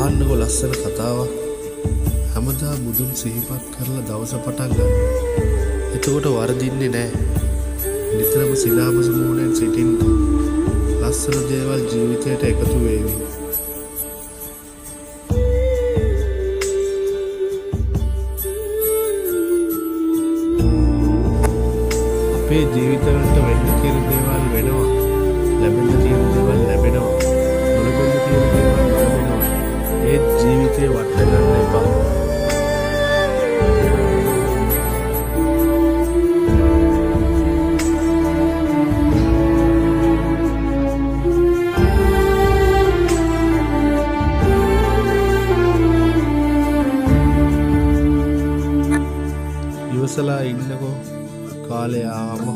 අහන්නකෝ ලස්සන කතාවක්. හැමදා බුදුන් සිහිපත් කරලා දවස පටන් ගන්න. එතකොට වරදින්නේ නැහැ. නිතරම සිනාමස මූණෙන් සිටින්න. ලස්සන දේවල් ජීවිතයට එකතු වේවි. අපේ ජීවිතවලට වෙන්න තියෙන දේවල් වෙනවා. ලැබෙන්න තියෙන දේවල් ලැබෙනවා. නොලැබෙන්න තියෙන දේවල් නොලැබෙනවා. ඒ ජීවිතේ වට ගන්න එපා. ඉවසලා ඉන්නකෝ. කාලය ආවම